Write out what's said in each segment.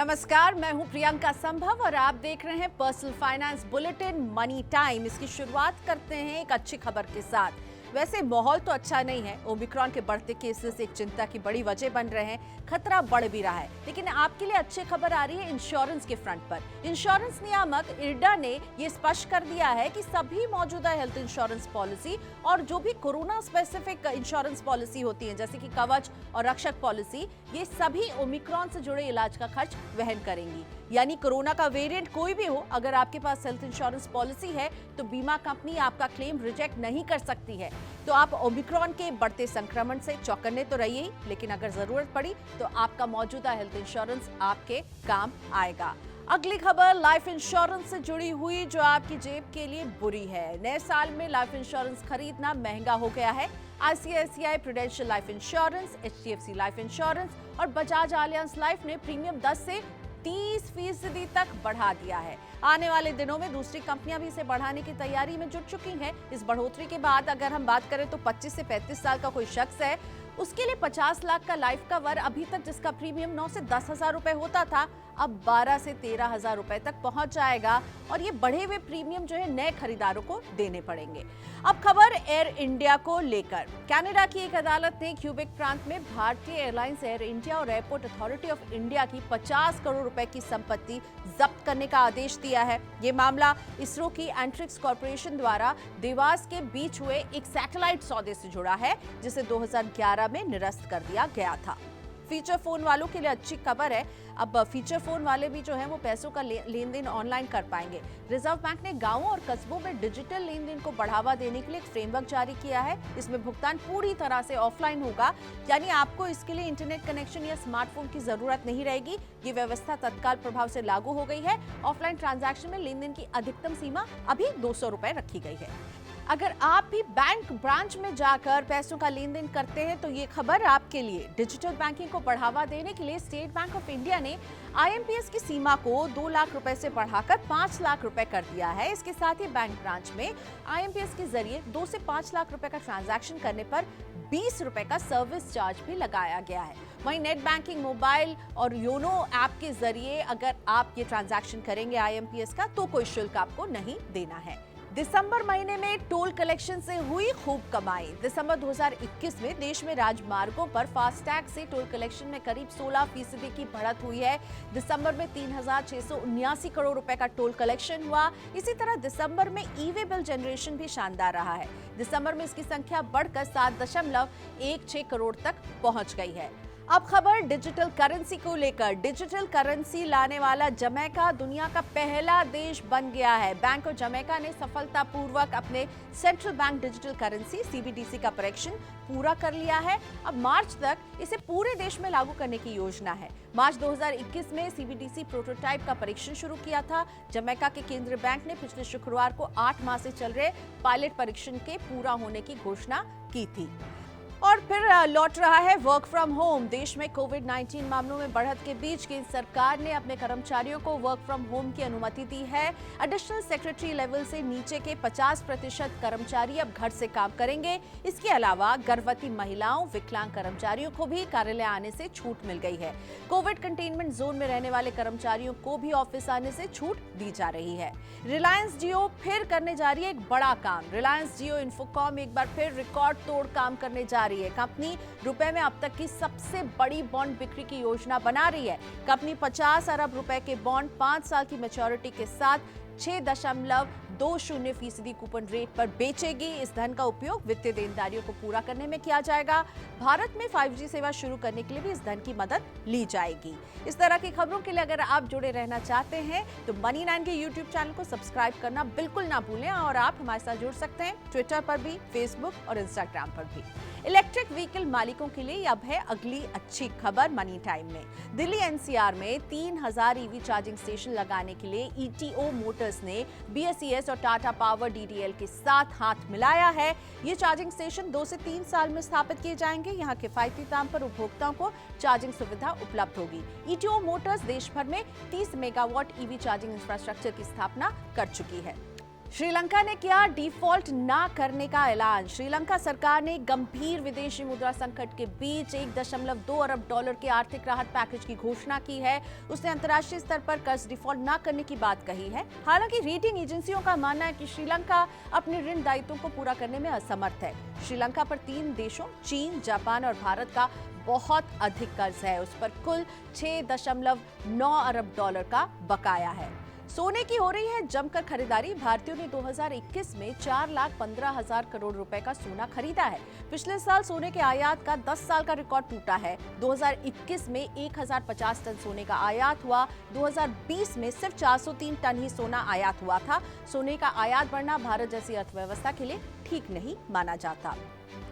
नमस्कार, मैं हूं प्रियंका संभव और आप देख रहे हैं personal finance bulletin money time. इसकी शुरुआत करते हैं एक अच्छी खबर के साथ। वैसे माहौल तो अच्छा नहीं है, ओमिक्रॉन के बढ़ते केसेस एक चिंता की बड़ी वजह बन रहे हैं, खतरा बढ़ भी रहा है। लेकिन आपके लिए अच्छी खबर आ रही है इंश्योरेंस के फ्रंट पर। इंश्योरेंस नियामक इरडा ने ये स्पष्ट कर दिया है कि सभी मौजूदा हेल्थ इंश्योरेंस पॉलिसी और जो भी कोरोना स्पेसिफिक इंश्योरेंस पॉलिसी होती है जैसे कि कवच और रक्षक पॉलिसी, ये सभी ओमिक्रॉन से जुड़े इलाज का खर्च वहन करेंगी। यानी कोरोना का वेरिएंट कोई भी हो, अगर आपके पास हेल्थ इंश्योरेंस पॉलिसी है तो बीमा कंपनी आपका क्लेम रिजेक्ट नहीं कर सकती है। तो आप ओमिक्रॉन के बढ़ते संक्रमण से चौकन्ने तो रहिए ही, लेकिन अगर जरूरत पड़ी तो आपका मौजूदा हेल्थ इंश्योरेंस आपके काम आएगा। अगली खबर लाइफ इंश्योरेंस से जुड़ी हुई, जो आपकी जेब के लिए बुरी है। नए साल में लाइफ इंश्योरेंस खरीदना महंगा हो गया है। ICICI prudential life insurance, HDFC life insurance और बजाज आलियांज लाइफ ने प्रीमियम 10 से 30% तक बढ़ा दिया है। आने वाले दिनों में दूसरी कंपनियां भी इसे बढ़ाने की तैयारी में जुट चुकी हैं। इस बढ़ोतरी के बाद अगर हम बात करें तो 25 से 35 साल का कोई शख्स है, उसके लिए 50 लाख का लाइफ कवर अभी तक जिसका प्रीमियम 9 से 10 हजार रुपए होता था, अब 12 से 13 हजार रुपए तक पहुंच जाएगा और ये बढ़े हुए प्रीमियम जो है नए खरीदारों को देने पड़ेंगे। अब खबर एयर इंडिया को लेकर। कनाडा की एक अदालत ने क्यूबेक प्रांत में भारतीय एयरलाइंस एयर इंडिया और एयरपोर्ट अथॉरिटी ऑफ इंडिया की 50 करोड़ रुपए की संपत्ति जब्त करने का आदेश दिया है। ये मामला इसरो की एंट्रिक्स कॉर्पोरेशन द्वारा देवास के बीच हुए एक सैटेलाइट सौदे से जुड़ा है, जिसे 2011 में निरस्त कर दिया गया था। फीचर फोन वालों के लिए अच्छी खबर है, अब फीचर फोन वाले भी जो है वो पैसों का लेन देन ऑनलाइन कर पाएंगे। रिजर्व बैंक ने गांवों और कस्बों में डिजिटल लेन देन को बढ़ावा देने के लिए एक फ्रेमवर्क जारी किया है। इसमें भुगतान पूरी तरह से ऑफलाइन होगा, यानी आपको इसके लिए इंटरनेट कनेक्शन या स्मार्टफोन की जरूरत नहीं रहेगी। ये व्यवस्था तत्काल प्रभाव से लागू हो गई है। ऑफलाइन ट्रांजैक्शन में लेन देन की अधिकतम सीमा अभी 200 रुपए रखी गई है। अगर आप भी बैंक ब्रांच में जाकर पैसों का लेन देन करते हैं तो ये खबर आपके लिए। डिजिटल बैंकिंग को बढ़ावा देने के लिए स्टेट बैंक ऑफ इंडिया ने IMPS की सीमा को 2 लाख रुपए से बढ़ाकर 5 लाख रुपए कर दिया है। इसके साथ ही बैंक ब्रांच में IMPS के जरिए 2 से 5 लाख रुपए का ट्रांजैक्शन करने पर 20 रुपए का सर्विस चार्ज भी लगाया गया है। वहीं नेट बैंकिंग, मोबाइल और योनो ऐप के जरिए अगर आप ये ट्रांजैक्शन करेंगे IMPS का, तो कोई शुल्क आपको नहीं देना है। दिसंबर महीने में टोल कलेक्शन से हुई खूब कमाई। दिसंबर 2021 में देश में राजमार्गों पर फास्टैग से टोल कलेक्शन में करीब 16% की बढ़त हुई है। दिसंबर में 3,679 करोड़ रुपए का टोल कलेक्शन हुआ। इसी तरह दिसंबर में ई-वे बिल जनरेशन भी शानदार रहा है। दिसंबर में इसकी संख्या बढ़कर 7.16 करोड़ तक पहुंच गई है। अब खबर डिजिटल करेंसी को लेकर। डिजिटल करेंसी लाने वाला जमैका दुनिया का पहला देश बन गया है। बैंक ऑफ जमैका ने सफलतापूर्वक अपने central bank digital currency CBDC का परीक्षण पूरा कर लिया है। अब मार्च तक इसे पूरे देश में लागू करने की योजना है। मार्च 2021 में CBDC प्रोटोटाइप का परीक्षण शुरू किया था। जमैका के केंद्रीय बैंक ने पिछले शुक्रवार को 8 माह से चल रहे पायलट परीक्षण के पूरा होने की घोषणा की थी। और फिर लौट रहा है वर्क फ्रॉम होम। देश में कोविड-19 मामलों में बढ़त के बीच केंद्र सरकार ने अपने कर्मचारियों को वर्क फ्रॉम होम की अनुमति दी है। एडिशनल सेक्रेटरी लेवल से नीचे के 50% कर्मचारी अब घर से काम करेंगे। इसके अलावा गर्भवती महिलाओं, विकलांग कर्मचारियों को भी कार्यालय आने से छूट मिल गई है। कोविड कंटेनमेंट जोन में रहने वाले कर्मचारियों को भी ऑफिस आने से छूट दी जा रही है। रिलायंस जियो फिर करने जा रही है एक बड़ा काम। रिलायंस जियो इन्फोकॉम एक बार फिर रिकॉर्ड तोड़ काम करने जा रही है। कंपनी रुपए में अब तक की सबसे बड़ी बॉन्ड बिक्री की योजना बना रही है। कंपनी 50 अरब रुपए के बॉन्ड 5 साल की मैच्योरिटी के साथ 6.20% कूपन रेट पर बेचेगी। इस धन का उपयोग वित्तीय देनदारियों को पूरा करने में किया जाएगा। भारत में 5G सेवा शुरू करने के लिए भी इस धन की मदद ली जाएगी। इस तरह की खबरों के लिए अगर आप जुड़े रहना चाहते हैं तो मनी 9 के YouTube चैनल को सब्सक्राइब करना बिल्कुल ना भूलें और आप हमारे साथ जुड़ सकते हैं ट्विटर पर भी, फेसबुक और इंस्टाग्राम पर भी। इलेक्ट्रिक व्हीकल मालिकों के लिए अब है अगली अच्छी खबर मनी टाइम में। दिल्ली NCR में 3000 EV चार्जिंग स्टेशन लगाने के लिए ETO मोटर्स ने BSES और टाटा पावर DDL के साथ हाथ मिलाया है। ये चार्जिंग स्टेशन 2 से 3 साल में स्थापित किए जाएंगे। यहाँ किफायती दाम पर उपभोक्ताओं को चार्जिंग सुविधा उपलब्ध होगी। ETO मोटर्स देश भर में 30 मेगावाट EV चार्जिंग इंफ्रास्ट्रक्चर की स्थापना कर चुकी है। श्रीलंका ने किया डिफॉल्ट ना करने का ऐलान। श्रीलंका सरकार ने गंभीर विदेशी मुद्रा संकट के बीच 1.2 अरब डॉलर के आर्थिक राहत पैकेज की घोषणा की है। उसने अंतर्राष्ट्रीय स्तर पर कर्ज डिफॉल्ट ना करने की बात कही है। हालांकि रेटिंग एजेंसियों का मानना है कि श्रीलंका अपने ऋण दायित्वों को पूरा करने में असमर्थ है। श्रीलंका पर 3 देशों चीन, जापान और भारत का बहुत अधिक कर्ज है। उस पर कुल 6.9 अरब डॉलर का बकाया है। सोने की हो रही है जमकर खरीदारी। भारतीयों ने 2021 में 4,15,000 करोड़ रुपए का सोना खरीदा है। पिछले साल सोने के आयात का 10 साल का रिकॉर्ड टूटा है। 2021 में 1,050 टन सोने का आयात हुआ। 2020 में सिर्फ 403 टन ही सोना आयात हुआ था। सोने का आयात बढ़ना भारत जैसी अर्थव्यवस्था के लिए ठीक नहीं माना जाता।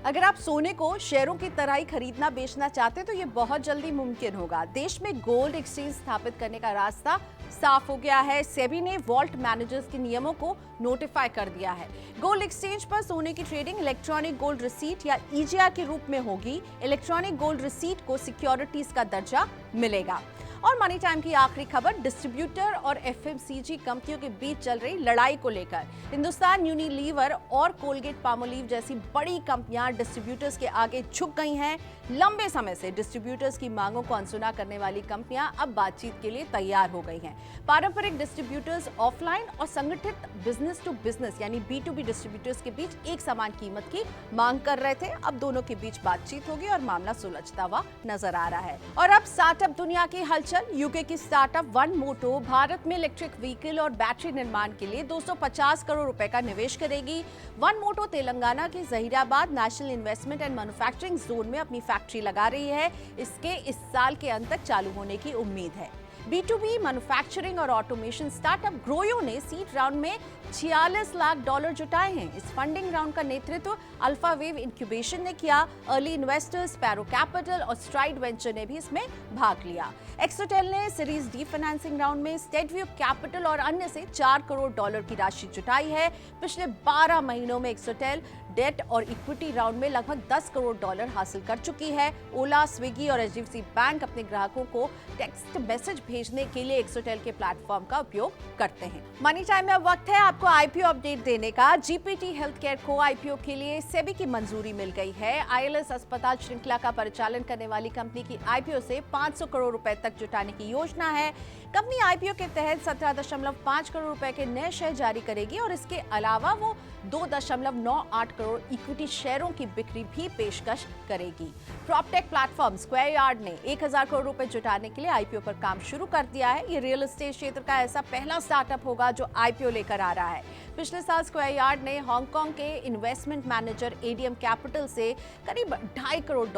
अगर आप सोने को शेयरों की तरह ही खरीदना बेचना चाहते हैं तो ये बहुत जल्दी मुमकिन होगा। देश में गोल्ड एक्सचेंज स्थापित करने का रास्ता साफ हो गया है। सेबी ने वॉल्ट मैनेजर्स के नियमों को नोटिफाई कर दिया है। गोल्ड एक्सचेंज पर सोने की ट्रेडिंग इलेक्ट्रॉनिक गोल्ड रिसीट या ईजीआर के रूप में होगी। इलेक्ट्रॉनिक गोल्ड रिसीट को सिक्योरिटीज का दर्जा मिलेगा। और मनी टाइम की आखिरी खबर, डिस्ट्रीब्यूटर और एफएमसीजी कंपनियों के बीच चल रही लड़ाई को लेकर। हिंदुस्तान यूनिलीवर और कोलगेट पामोलिव जैसी बड़ी कंपनियां डिस्ट्रीब्यूटर्स के आगे झुक गई हैं। लंबे समय से डिस्ट्रीब्यूटर्स की मांगों को अनसुना करने वाली कंपनियां अब बातचीत के लिए तैयार हो गई हैं। पारंपरिक डिस्ट्रीब्यूटर्स ऑफलाइन और संगठित बिजनेस टू बिजनेस यानी B2B डिस्ट्रीब्यूटर्स के बीच एक समान कीमत की मांग कर रहे थे। अब दोनों के बीच बातचीत होगी और मामला सुलझता हुआ नजर आ रहा है। और अब स्टार्टअप दुनिया की हलचल। यूके की स्टार्टअप वन मोटो भारत में इलेक्ट्रिक व्हीकल और बैटरी निर्माण के लिए 250 करोड़ रुपए का निवेश करेगी। वन मोटो तेलंगाना के Zaheerabad National Investment and Manufacturing Zone में अपनी फैक्ट्री लगा रही है। इसके इस साल के अंत तक चालू होने की उम्मीद है। B2B मैन्युफैक्चरिंग और ऑटोमेशन स्टार्टअप ग्रोयो ने सीड राउंड में $46 लाख जुटाए हैं। इस फंडिंग राउंड का नेतृत्व अल्फा वेव इंक्यूबेशन ने किया। अर्ली इन्वेस्टर्स, पैरो कैपिटल और स्ट्राइड वेंचर ने भी इसमें भाग लिया। एक्सोटेल ने सीरीज डी फाइनेंसिंग राउंड में स्टेडव्यू कैपिटल और अन्य से $4 करोड़ की राशि जुटाई है। पिछले 12 महीनों में एक्सोटेल डेट और इक्विटी राउंड में लगभग $10 करोड़ हासिल कर चुकी है। ओला, स्विगी और HDFC बैंक अपने ग्राहकों को टेक्स्ट मैसेज भेजने के लिए एक्सोटेल के प्लेटफॉर्म का उपयोग करते हैं। मनी टाइम में अब वक्त है आपको IPO अपडेट देने का। जीपीटी हेल्थकेयर को IPO के लिए सेबी की मंजूरी मिल गई है। ILS अस्पताल श्रृंखला का परिचालन करने वाली कंपनी की IPO से 500 करोड़ रुपए तक जुटाने की योजना है। कंपनी IPO के तहत 17.5 करोड़ रुपए के नए शेयर जारी करेगी और इसके अलावा वो 2.98 करोड़ इक्विटी शेयरों की बिक्री भी पेशकश करेगी। प्रॉपटेक प्लेटफॉर्म स्क्वायर यार्ड ने 1000 करोड़ रुपए जुटाने के लिए IPO पर काम शुरू कर दिया है। ये रियल एस्टेट क्षेत्र का ऐसा पहला स्टार्टअप होगा जो IPO लेकर आ रहा है। पिछले साल स्क्वायर यार्ड ने हांगकांग के इन्वेस्टमेंट मैनेजर ADM कैपिटल से करीब $2.5 करोड़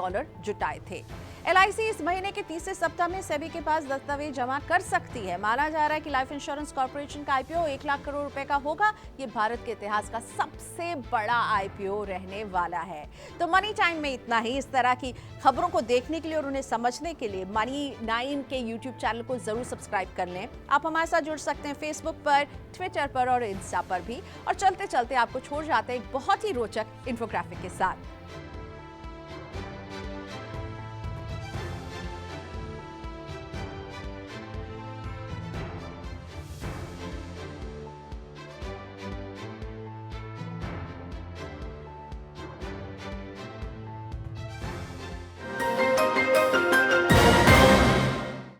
जुटाए थे। LIC इस महीने के तीसरे सप्ताह में सेबी के पास दस्तावेज जमा कर सकती है। माना जा रहा है कि लाइफ इंश्योरेंस कॉर्पोरेशन का IPO 1 लाख करोड़ रुपए का होगा। ये भारत के इतिहास का सबसे बड़ा IPO रहने वाला है। तो मनी टाइम में इतना ही। इस तरह की खबरों को देखने के लिए और उन्हें समझने के लिए Money9 के YouTube चैनल को जरूर सब्सक्राइब कर लें। आप हमारे साथ जुड़ सकते हैं फेसबुक पर, ट्विटर पर और इंस्टा पर भी। और चलते चलते आपको छोड़ जाते हैं एक बहुत ही रोचक इन्फोग्राफिक के साथ।